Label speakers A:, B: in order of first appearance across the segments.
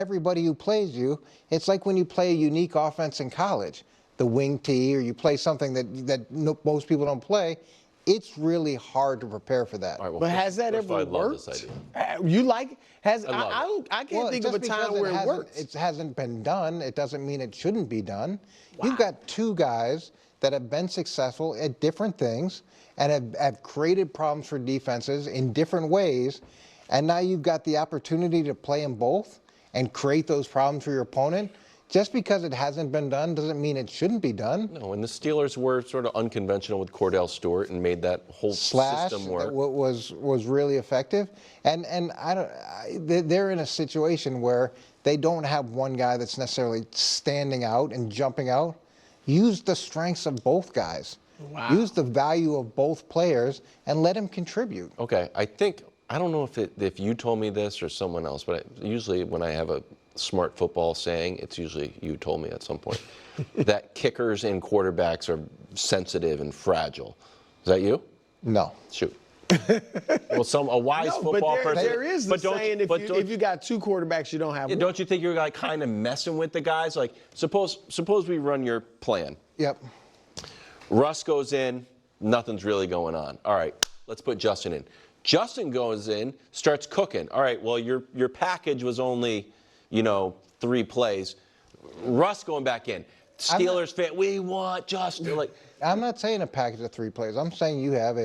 A: everybody who plays you. It's like when you play a unique offense in college, the wing tee, or you play something that most people don't play. It's really hard to prepare for that.
B: Right, well,
C: But has that ever worked?
B: I love this idea.
C: You like?
B: I
C: can't think of a time where it works.
A: It hasn't been done. It doesn't mean it shouldn't be done. Wow. You've got two guys that have been successful at different things and have created problems for defenses in different ways, and now you've got the opportunity to play them both and create those problems for your opponent. Just because it hasn't been done doesn't mean it shouldn't be done.
B: No, and the Steelers were sort of unconventional with Cordell Stewart and made that whole system work.
A: That was really effective. And they're in a situation where they don't have one guy that's necessarily standing out and jumping out. Use the strengths of both guys. Wow. Use the value of both players and let them contribute.
B: Okay, I don't know if you told me this or someone else, but usually when I have a smart football saying, it's usually you told me at some point, that kickers and quarterbacks are sensitive and fragile. Is that you?
A: No.
B: Shoot. Well, a wise football person.
C: There is the saying, if you got two quarterbacks, you don't have one.
B: Don't you think you're like kind of messing with the guys? Like, suppose we run your plan.
A: Yep.
B: Russ goes in, nothing's really going on. All right, let's put Justin in. Justin goes in, starts cooking. All right, well, your package was only, 3 plays. Russ going back in. Steelers fan, we want Justin. Like,
A: I'm not saying a package of 3 plays. I'm saying you have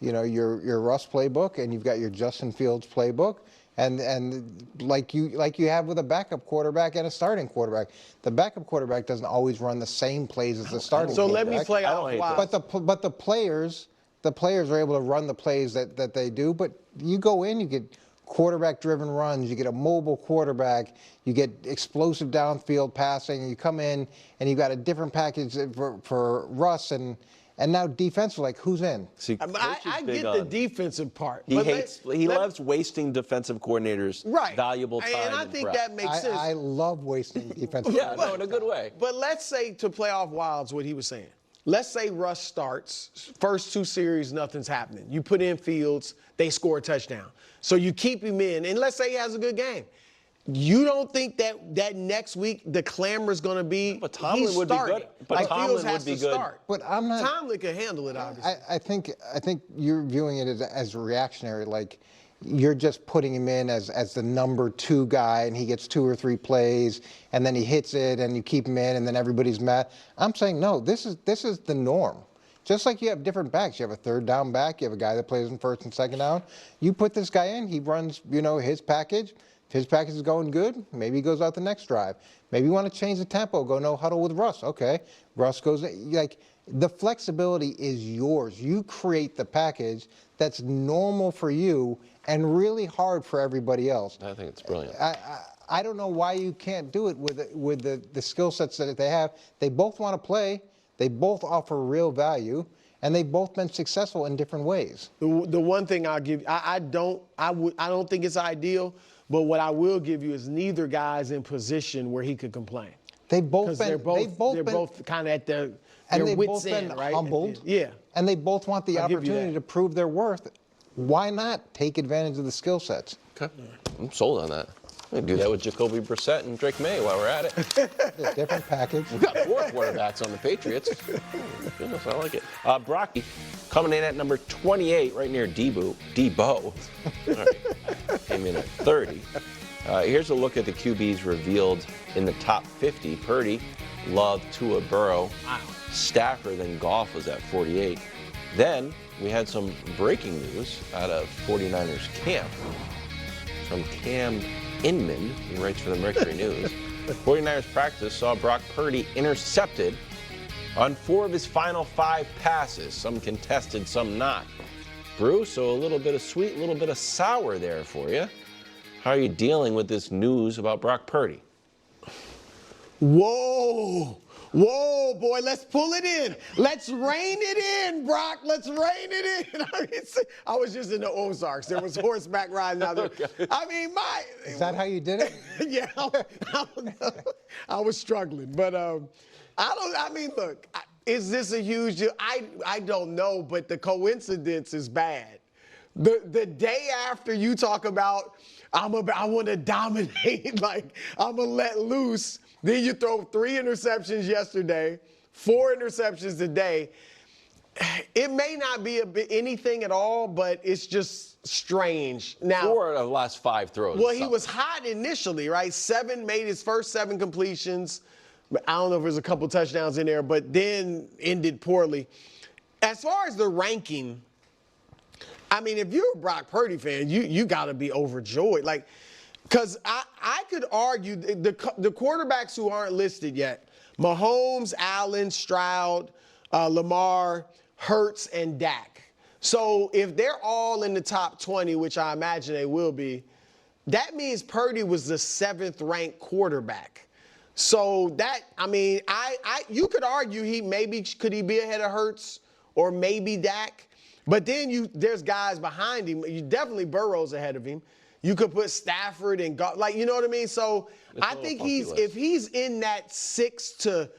A: your Russ playbook and you've got your Justin Fields playbook, and like you have with a backup quarterback and a starting quarterback. The backup quarterback doesn't always run the same plays as the starting quarterback.
C: So let me play off wild.
A: But the players are able to run the plays that they do. But you go in, you get quarterback-driven runs, you get a mobile quarterback, you get explosive downfield passing. You come in and you've got a different package for Russ and now defensive, like who's in?
B: See,
C: I get the defensive part.
B: He loves wasting defensive coordinators' valuable time.
C: And I think that makes sense.
A: I love wasting defensive
B: yeah, no, in a good way.
C: But let's say, to play off Wilds, what he was saying. Let's say Russ starts, first 2 series, nothing's happening. You put in Fields, they score a touchdown. So you keep him in, and let's say he has a good game. You don't think that next week the clamor is going to be
B: but Tomlin would be good. But
C: like
B: Tomlin
C: Fields has
B: would be
C: to
B: good.
C: start.
A: But I'm not.
C: Tomlin can handle it, obviously.
A: I think you're viewing it as reactionary, like you're just putting him in as the number 2 guy, and he gets 2 or 3 plays, and then he hits it, and you keep him in, and then everybody's mad. I'm saying no. This is the norm. Just like you have different backs. You have a third down back. You have a guy that plays in first and second down. You put this guy in. He runs, his package. If his package is going good, maybe he goes out the next drive. Maybe you want to change the tempo. Go no huddle with Russ. Okay. Russ goes like the flexibility is yours. You create the package that's normal for you and really hard for everybody else.
B: I think it's brilliant.
A: I don't know why you can't do it with the skill sets that they have. They both want to play. They both offer real value, and they've both been successful in different ways.
C: The one thing I'll give you, I don't think it's ideal, but what I will give you is neither guy's in position where he could complain.
A: They're both
C: kind of at their
A: they've
C: wits'
A: both been
C: end, right?
A: humbled.
C: Yeah.
A: And they both want the opportunity to prove their worth. Why not take advantage of the skill sets?
B: Okay. I'm sold on that. We can do that with Jacoby Brissett and Drake May while we're at it.
A: A different package.
B: We've got 4 quarterbacks on the Patriots. Goodness, I like it. Brocky coming in at number 28, right near Debo. All right. Came in at 30. Here's a look at the QBs revealed in the top 50. Purdy, Love, Tua, Burrow. Wow. Stafford, then Goff was at 48. Then we had some breaking news out of 49ers camp from Cam Inman, he writes for the Mercury News. 49ers practice saw Brock Purdy intercepted on 4 of his final 5 passes, some contested, some not. Bruce, so a little bit of sweet, a little bit of sour there for you. How are you dealing with this news about Brock Purdy?
C: Whoa, boy, let's pull it in. Let's rein it in, Brock. Let's rein it in. I was just in the Ozarks. There was horseback riding out there. Okay.
A: Is that how you did it?
C: Yeah, I was struggling. But look, is this a huge deal? I don't know, but the coincidence is bad. The day after you talk about I want to dominate, like I'm gonna let loose. Then you throw 3 interceptions yesterday, 4 interceptions today. It may not be anything at all, but it's just strange. Now,
B: 4 of the last 5 throws.
C: well, he was hot initially, right? 7 made his first 7 completions. I don't know if there's a couple touchdowns in there, but then ended poorly. As far as the ranking, I mean, if you're a Brock Purdy fan, you got to be overjoyed. Like, because I could argue the quarterbacks who aren't listed yet, Mahomes, Allen, Stroud, Lamar, Hurts, and Dak. So if they're all in the top 20, which I imagine they will be, that means Purdy was the 7th ranked quarterback. So that, I mean, you could argue could he be ahead of Hurts or maybe Dak? But then there's guys behind him. You definitely Burrow's ahead of him. You could put Stafford and you know what I mean? So I think if he's in that 6 to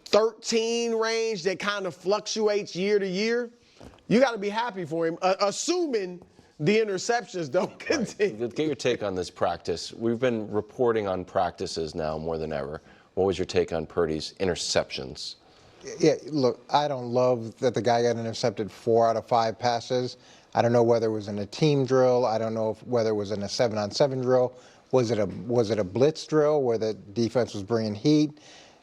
C: 13 range that kind of fluctuates year to year, you got to be happy for him, assuming the interceptions don't continue.
B: Right. Get your take on this practice. We've been reporting on practices now more than ever. What was your take on Purdy's interceptions?
A: Yeah, look, I don't love that the guy got intercepted 4 out of 5 passes. I don't know whether it was in a team drill. I don't know whether it was in a 7-on-7 drill. Was it a blitz drill where the defense was bringing heat?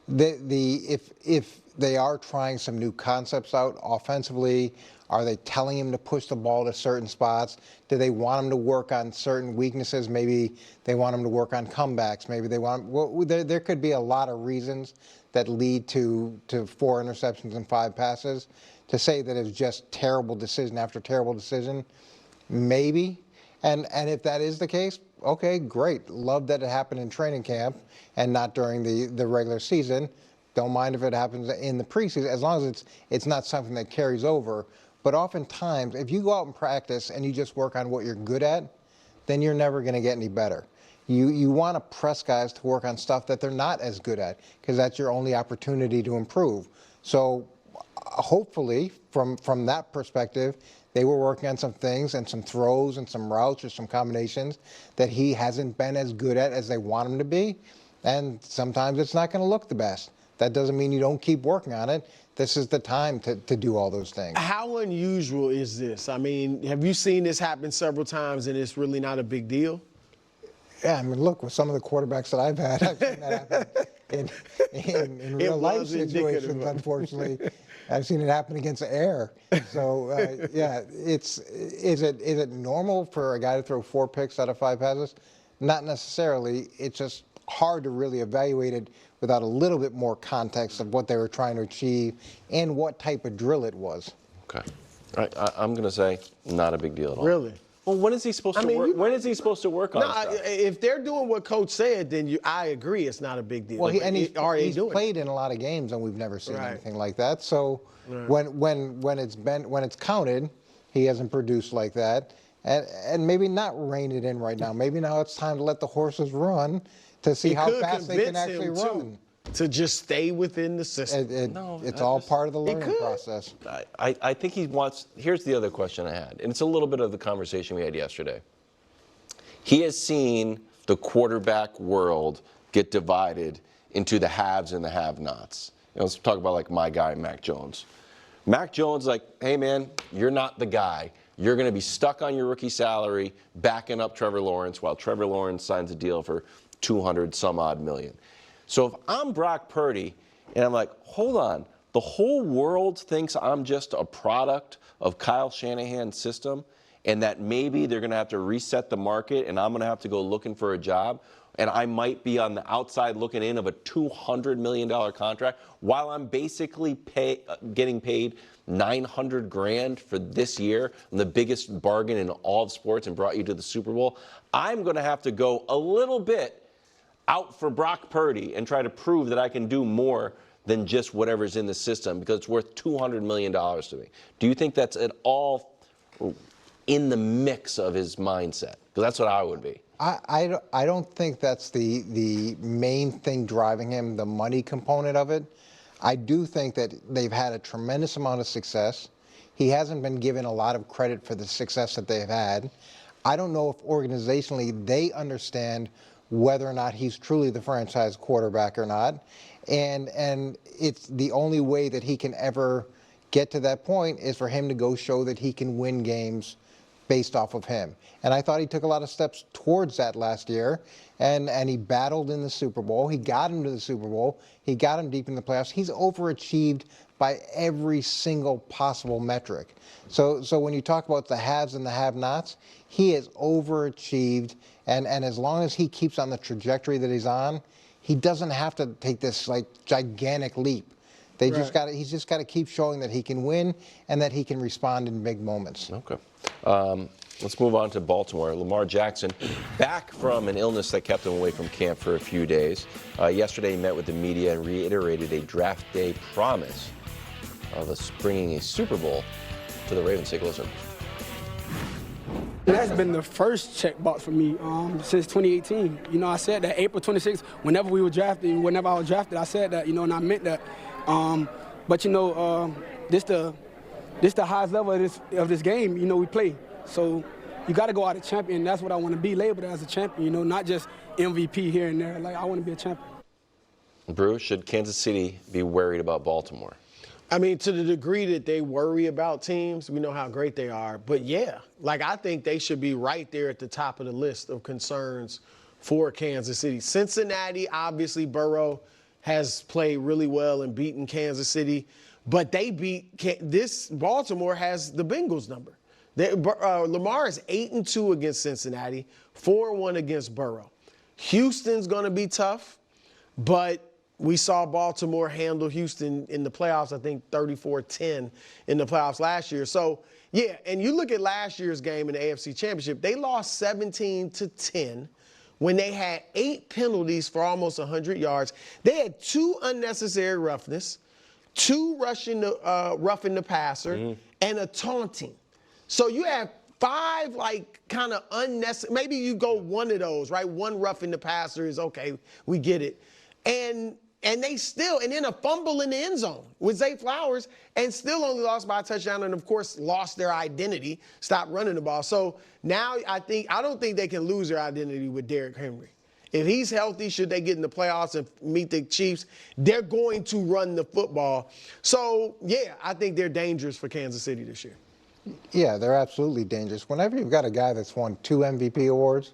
A: If they are trying some new concepts out offensively, are they telling him to push the ball to certain spots? Do they want him to work on certain weaknesses? Maybe they want him to work on comebacks. Maybe they want. Well, there could be a lot of reasons that lead to 4 interceptions and 5 passes. To say that it's just terrible decision after terrible decision, maybe. And if that is the case, okay, great. Love that it happened in training camp and not during the regular season. Don't mind if it happens in the preseason, as long as it's not something that carries over. But oftentimes, if you go out and practice and you just work on what you're good at, then you're never going to get any better. You want to press guys to work on stuff that they're not as good at, because that's your only opportunity to improve. So hopefully, from that perspective, they were working on some things and some throws and some routes or some combinations that he hasn't been as good at as they want him to be. And sometimes it's not going to look the best. That doesn't mean you don't keep working on it. This is the time to do all those things.
C: How unusual is this? I mean, have you seen this happen several times and it's really not a big deal?
A: Yeah, I mean, look, with some of the quarterbacks that I've had, I've seen that happen in real life situations, unfortunately. I've seen it happen against the air. So, yeah, is it normal for a guy to throw 4 picks out of 5 passes? Not necessarily. It's just hard to really evaluate it without a little bit more context of what they were trying to achieve and what type of drill it was.
B: Okay. All right, I'm going to say not a big deal at all.
C: Really?
B: Well, when is he supposed to work? When is he supposed to work on stuff?
C: If they're doing what Coach said, then I agree it's not a big deal.
A: Well, he's played in a lot of games, and we've never seen anything like that. So when it's counted, he hasn't produced like that. And maybe not rein it in right now. Maybe now it's time to let the horses run to see how fast they can actually run.
C: To just stay within the system.
A: It's all part of the learning process.
B: I think he wants. Here's the other question I had, and it's a little bit of the conversation we had yesterday. He has seen the quarterback world get divided into the haves and the have-nots. Let's talk about like my guy, Mac Jones. Mac Jones, like, hey man, you're not the guy. You're going to be stuck on your rookie salary, backing up Trevor Lawrence, while Trevor Lawrence signs a deal for $200 some odd million. So if I'm Brock Purdy and I'm like, hold on, the whole world thinks I'm just a product of Kyle Shanahan's system and that maybe they're going to have to reset the market and I'm going to have to go looking for a job and I might be on the outside looking in of a $200 million contract while I'm basically getting paid $900,000 for this year, the biggest bargain in all of sports and brought you to the Super Bowl. I'm going to have to go a little bit out for Brock Purdy and try to prove that I can do more than just whatever's in the system because it's worth $200 million to me. Do you think that's at all in the mix of his mindset? Because that's what I would be.
A: I don't think that's the main thing driving him, the money component of it. I do think that they've had a tremendous amount of success. He hasn't been given a lot of credit for the success that they've had. I don't know if organizationally they understand whether or not he's truly the franchise quarterback or not. And it's the only way that he can ever get to that point is for him to go show that he can win games based off of him. And I thought he took a lot of steps towards that last year, and he battled in the Super Bowl. He got him to the Super Bowl. He got him deep in the playoffs. He's overachieved by every single possible metric. So when you talk about the haves and the have-nots, he has overachieved, and as long as he keeps on the trajectory that he's on, he doesn't have to take this like gigantic leap. He's just got to keep showing that he can win and that he can respond in big moments.
B: Okay. Let's move on to Baltimore. Lamar Jackson, back from an illness that kept him away from camp for a few days. Yesterday, he met with the media and reiterated a draft day promise of bringing a Super Bowl to the Ravens. Take a listen.
D: That's been the first check box for me since 2018. You know, I said that April 26th, whenever I was drafted, I said that, and I meant that. But, this the highest level of this game, we play. So you got to go out a champion. That's what I want to be labeled as, a champion, not just MVP here and there. Like, I want to be a champion.
B: Bruce, should Kansas City be worried about Baltimore?
C: I mean, to the degree that they worry about teams, we know how great they are. But, yeah, I think they should be right there at the top of the list of concerns for Kansas City. Cincinnati, obviously, Burrow has played really well and beaten Kansas City. But Baltimore has the Bengals number. Lamar is 8-2 against Cincinnati, 4-1 against Burrow. Houston's going to be tough, but we saw Baltimore handle Houston in the playoffs, I think 34-10 in the playoffs last year. So, yeah, and you look at last year's game in the AFC Championship, they lost 17-10 when they had 8 penalties for almost 100 yards. They had 2 unnecessary roughness, 2 roughing the passer, and a taunting. So you have 5 kind of unnecessary. Maybe you go one of those, right? 1 roughing the passer is okay. We get it. And they still, and then a fumble in the end zone with Zay Flowers, and still only lost by a touchdown, and of course lost their identity, stopped running the ball. So now I don't think they can lose their identity with Derrick Henry. If he's healthy, should they get in the playoffs and meet the Chiefs, they're going to run the football. So, yeah, I think they're dangerous for Kansas City this year.
A: Yeah, they're absolutely dangerous. Whenever you've got a guy that's won 2 MVP awards,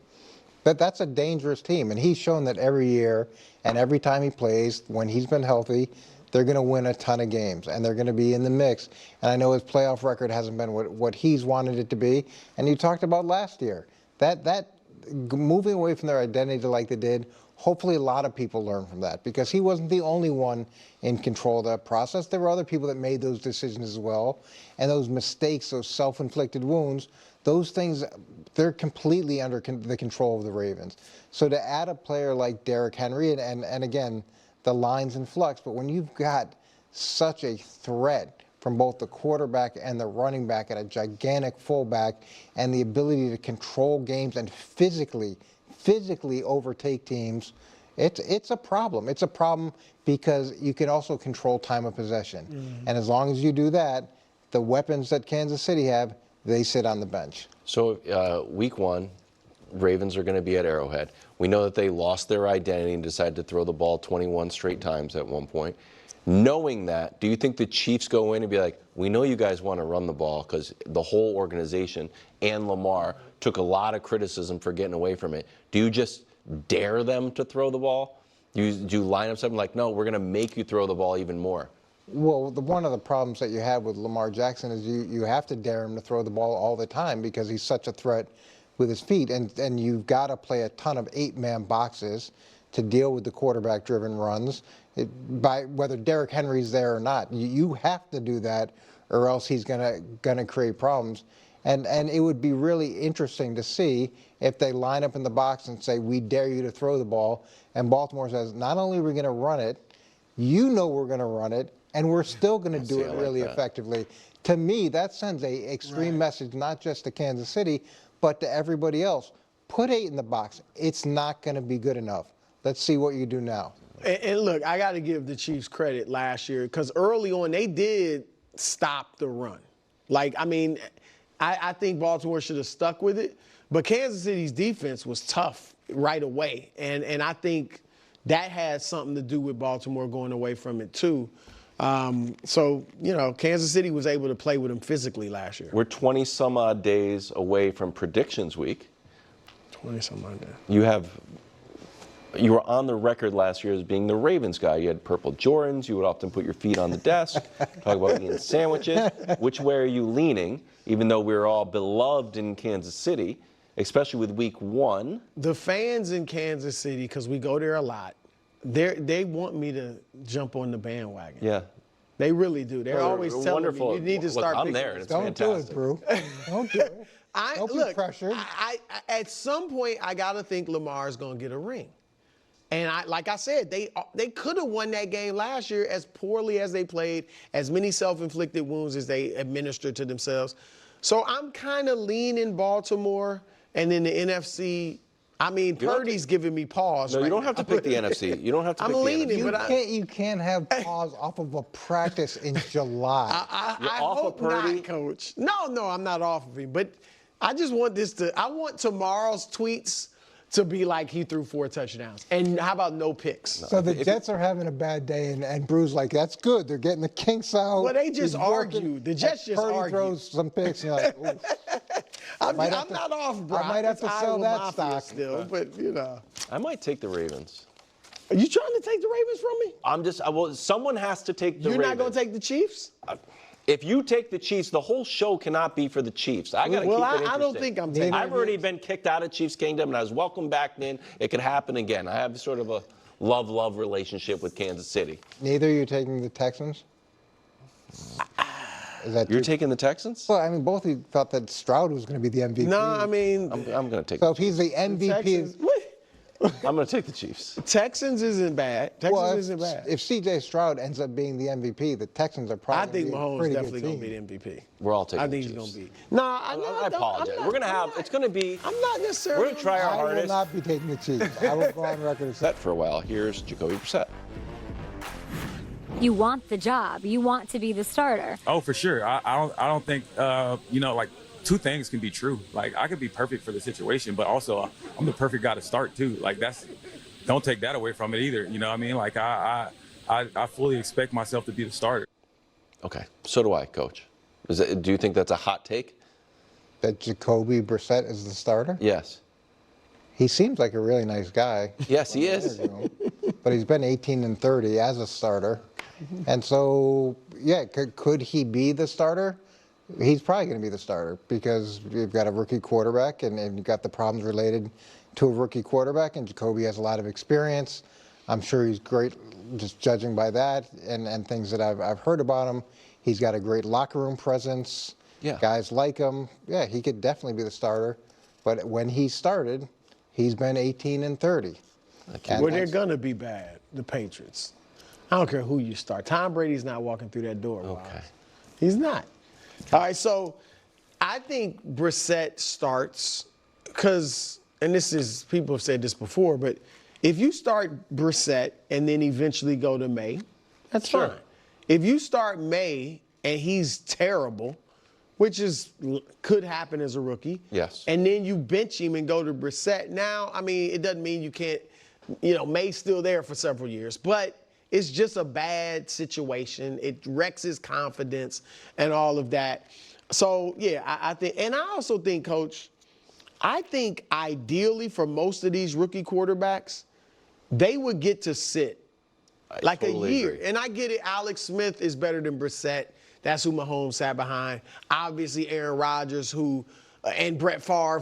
A: that's a dangerous team. And he's shown that every year and every time he plays, when he's been healthy, they're going to win a ton of games, and they're going to be in the mix. And I know his playoff record hasn't been what he's wanted it to be. And you talked about last year. That moving away from their identity like they did, hopefully a lot of people learn from that, because he wasn't the only one in control of that process. There were other people that made those decisions as well. And those mistakes, those self-inflicted wounds, those things, they're completely under the control of the Ravens. So to add a player like Derrick Henry, and again, the line's in flux, but when you've got such a threat from both the quarterback and the running back and a gigantic fullback, and the ability to control games and physically overtake teams, it's a problem. It's a problem because you can also control time of possession. And as long as you do that, the weapons that Kansas City have, they sit on the bench.
B: So week 1, Ravens are going to be at Arrowhead. We know that they lost their identity and decided to throw the ball 21 straight times at one point. Knowing that, do you think the Chiefs go in and be like, we know you guys want to run the ball, because the whole organization and Lamar took a lot of criticism for getting away from it. Do you just dare them to throw the ball? Do you line up something like, no, we're going to make you throw the ball even more?
A: Well, one of the problems that you have with Lamar Jackson is you have to dare him to throw the ball all the time, because he's such a threat with his feet. And you've got to play a ton of 8-man boxes to deal with the quarterback-driven runs, by whether Derrick Henry's there or not. You have to do that, or else he's gonna create problems. And it would be really interesting to see if they line up in the box and say, we dare you to throw the ball, and Baltimore says, not only are we going to run it, we're going to run it, and we're still going to do it really effectively. To me, that sends a extreme message, not just to Kansas City, but to everybody else. Put 8 in the box. It's not going to be good enough. Let's see what you do now.
C: And look, I got to give the Chiefs credit last year, because early on they did stop the run. Like, I mean, I think Baltimore should have stuck with it. But Kansas City's defense was tough right away. And I think that had something to do with Baltimore going away from it, too. So, you know, Kansas City was able to play with them physically last year.
B: We're 20-some-odd days away from Predictions Week.
C: 20-some-odd days.
B: You were on the record last year as being the Ravens guy. You had purple Jordans. You would often put your feet on the desk, talk about eating sandwiches. Which way are you leaning, even though we're all beloved in Kansas City, especially with week 1?
C: The fans in Kansas City, because we go there a lot, they want me to jump on the bandwagon.
B: Yeah.
C: They really do. They're always telling me, you need to start
B: I'm
C: picking
B: there.
C: this.
B: It's
A: Don't do it,
B: fantastic.
A: Brew. Don't do it. Don't be pressured.
C: I at some point, I got to think Lamar's going to get a ring. And like I said, they could have won that game last year as poorly as they played, as many self-inflicted wounds as they administered to themselves. So I'm kind of leaning Baltimore, and then the NFC. I mean, Purdy's giving me pause.
B: No,
C: right
B: you don't
C: now.
B: have to pick the NFC. You don't have to
C: I'm
B: pick
C: leaning,
B: the NFC.
C: but
A: You can't have pause off of a practice in July.
C: I
B: off of
C: hope
B: Purdy?
C: not, Coach. No, I'm not off of him. But I just want I want tomorrow's tweets to be like he threw 4 touchdowns. And how about no picks?
A: So the Jets are having a bad day, and Brew's like, that's good. They're getting the kinks out.
C: Well, they just
A: He's working.
C: argued. The Jets just
A: Purdy
C: argued.
A: throws some picks, and you're like, ooh.
C: I'm
A: might have to-
C: not off, bro.
A: I might have to sell that
C: Mafia
A: stock.
C: still, but you know.
B: I might take the Ravens.
C: Are you trying to take the Ravens from me?
B: Someone has to take the
C: You're
B: Ravens.
C: not going to take the Chiefs?
B: If you take the Chiefs, the whole show cannot be for the Chiefs. I got to
C: Well,
B: keep it
C: I
B: interesting.
C: don't think I'm taking
B: I've already been kicked out of Chiefs Kingdom, and I was welcomed back in. It could happen again. I have sort of a love-love relationship with Kansas City.
A: Neither are you taking the Texans? Is that
B: You're
A: too-
B: taking the Texans?
A: Well, I mean, both of you thought that Stroud was going to be the MVP.
C: No, I mean,
B: I'm going to take
A: So
B: the
A: if he's the MVP,
C: Texans, what?
B: I'm going to take the Chiefs.
C: Texans isn't bad. Texans
A: well,
C: isn't bad.
A: if C.J. Stroud ends up being the MVP, the Texans are
C: I
A: probably
C: think
A: gonna be a
C: Mahomes
A: pretty
C: definitely
A: good
C: going to
A: team.
C: be the MVP.
B: We're all taking
C: I think
B: the
C: he's
B: Chiefs.
C: going to be. No,
B: I apologize. We're going to have, it's going to be,
C: I'm not necessarily.
B: we're going to try our
A: I will
B: hardest.
A: not be taking the Chiefs. I will go on record and say
B: Set for a while. Here's Jacoby Brissett.
E: You want the job. You want to be the starter.
F: Oh, for sure. I don't think like 2 things can be true. Like I could be perfect for the situation, but also I'm the perfect guy to start too. Like don't take that away from it either. You know what I mean? Like I fully expect myself to be the starter.
B: Okay. So do I, Coach. Do you think that's a hot take?
A: that Jacoby Brissett is the starter.
B: Yes.
A: He seems like a really nice guy.
B: Yes, he is.
A: But he's been 18-30 as a starter. And so, yeah, could he be the starter? He's probably going to be the starter because you've got a rookie quarterback and you've got the problems related to a rookie quarterback, and Jacoby has a lot of experience. I'm sure he's great, just judging by that and things that I've heard about him. He's got a great locker room presence.
B: Yeah.
A: Guys like him. Yeah, he could definitely be the starter. But when he started, he's been 18-30.
C: Well, they're going to be bad, the Patriots. I don't care who you start. Tom Brady's not walking through that door.
B: Okay.
C: Miles. He's not. All right, so I think Brissett starts because, and this is, people have said this before, but if you start Brissett and then eventually go to May, that's
B: Sure.
C: fine. If you start May and he's terrible, which could happen as a rookie.
B: Yes.
C: And then you bench him and go to Brissett. Now, I mean, it doesn't mean you can't, May's still there for several years, but it's just a bad situation. It wrecks his confidence and all of that. So, yeah, I think, and I also think, Coach, I think ideally for most of these rookie quarterbacks, they would get to sit like
B: totally
C: a year.
B: agree.
C: And I get it, Alex Smith is better than Brissett. That's who Mahomes sat behind. Obviously, Aaron Rodgers, and Brett Favre,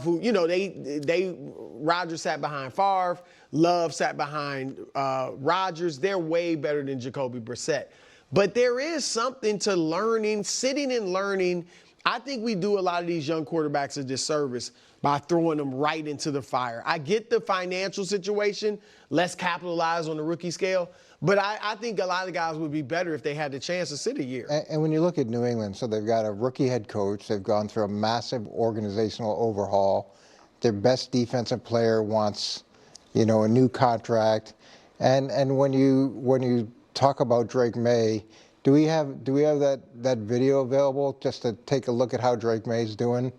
C: Rodgers sat behind Favre. Love sat behind Rodgers. They're way better than Jacoby Brissett. But there is something to learning, sitting and learning. I think we do a lot of these young quarterbacks a disservice by throwing them right into the fire. I get the financial situation, less capitalized on the rookie scale, but I think a lot of guys would be better if they had the chance to sit a year.
A: And when you look at New England, so they've got a rookie head coach. They've gone through a massive organizational overhaul. Their best defensive player wants, a new contract. And when you talk about Drake May, Do we have that video available just to take a look at how Drake May's doing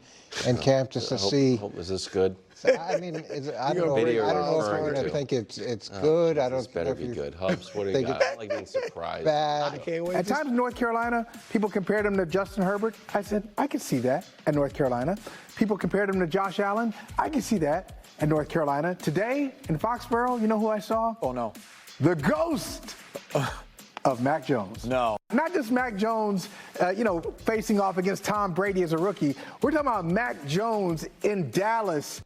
A: in camp, just to see?
B: Is this good?
A: I mean, I don't know.
B: Video
A: I don't know if
B: referring
A: we're going
B: to.
A: to think it's good. I
B: This
A: don't.
B: better
A: if
B: be
A: you
B: good. Hubs, what do you
A: think
B: got?
A: it's
B: I don't like being surprised.
A: bad.
C: I can't wait.
G: At times in North Carolina, people compared him to Justin Herbert. I said, I could see that at North Carolina. People compared him to Josh Allen. I could see that at North Carolina. Today in Foxborough, you know who I saw?
H: Oh, no.
G: The ghost of Mac Jones.
H: No.
G: Not just Mac Jones, facing off against Tom Brady as a rookie. We're talking about Mac Jones in Dallas.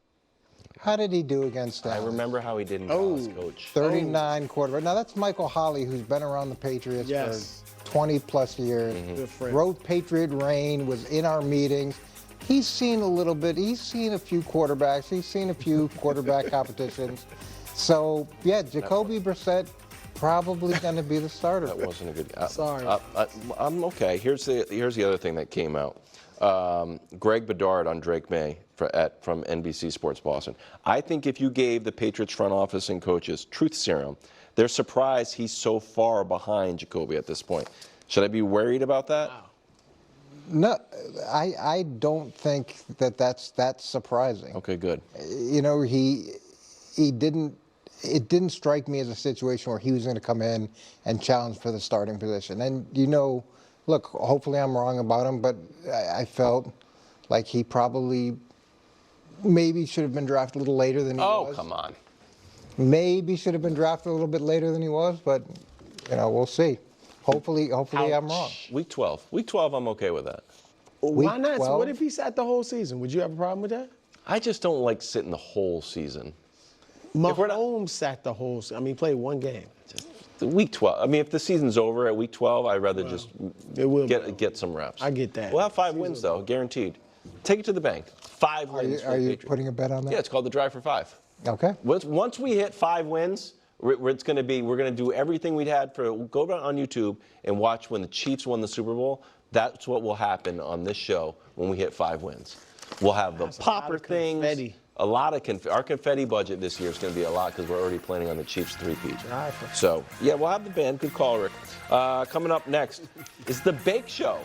A: How did he do against
B: I
A: Dallas?
B: remember how he did in Dallas, Coach.
A: 39 quarterback. Now that's Michael Holley, who's been around the Patriots
C: Yes.
A: for 20 plus years.
C: Good friend.
A: Wrote Patriot Reign, was in our meetings. He's seen a little bit. He's seen a few quarterbacks. He's seen a few quarterback competitions. So yeah, Jacoby Brissett probably going to be the starter.
B: That wasn't a good.
C: Sorry.
B: I'm okay. Here's the other thing that came out. Greg Bedard on Drake May from NBC Sports Boston. I think if you gave the Patriots front office and coaches truth serum, they're surprised he's so far behind Jacoby at this point. Should I be worried about that?
C: Wow.
A: No, I don't think that's surprising.
B: Okay, good.
A: You know, he didn't. It didn't strike me as a situation where he was going to come in and challenge for the starting position. And look, hopefully I'm wrong about him, but I felt like he probably maybe should have been drafted a little later than he was.
B: Oh, come on.
A: Maybe should have been drafted a little bit later than he was, but we'll see. Hopefully I'm wrong.
B: Week 12. Week 12, I'm okay with that.
C: Why
A: Week
C: not?
A: 12?
C: What if he sat the whole season? Would you have a problem with that?
B: I just don't like sitting the whole season.
C: Mahomes
B: we're not-
C: sat the whole season. I mean, he played one game.
B: Week 12. I mean, if the season's over at week 12, I'd rather just
C: It will
B: get some reps.
C: I get that.
B: We'll have 5 wins, though, guaranteed. Take it to the bank. 5 wins for
A: Are
B: the
A: you
B: Patriots.
A: putting a bet on that?
B: Yeah, it's called the Drive for 5.
A: Okay.
B: Once we hit 5 wins, we're going to do everything we'd had for. Go down on YouTube and watch when the Chiefs won the Super Bowl. That's what will happen on this show when we hit 5 wins. We'll have the
C: That's a lot
B: popper
C: of
B: things.
C: confetti.
B: A lot of our confetti budget this year is going to be a lot because we're already planning on the Chiefs 3-peat.
C: Right.
B: So yeah, we'll have the band. Good call, Rick. Coming up next is the Bake Show.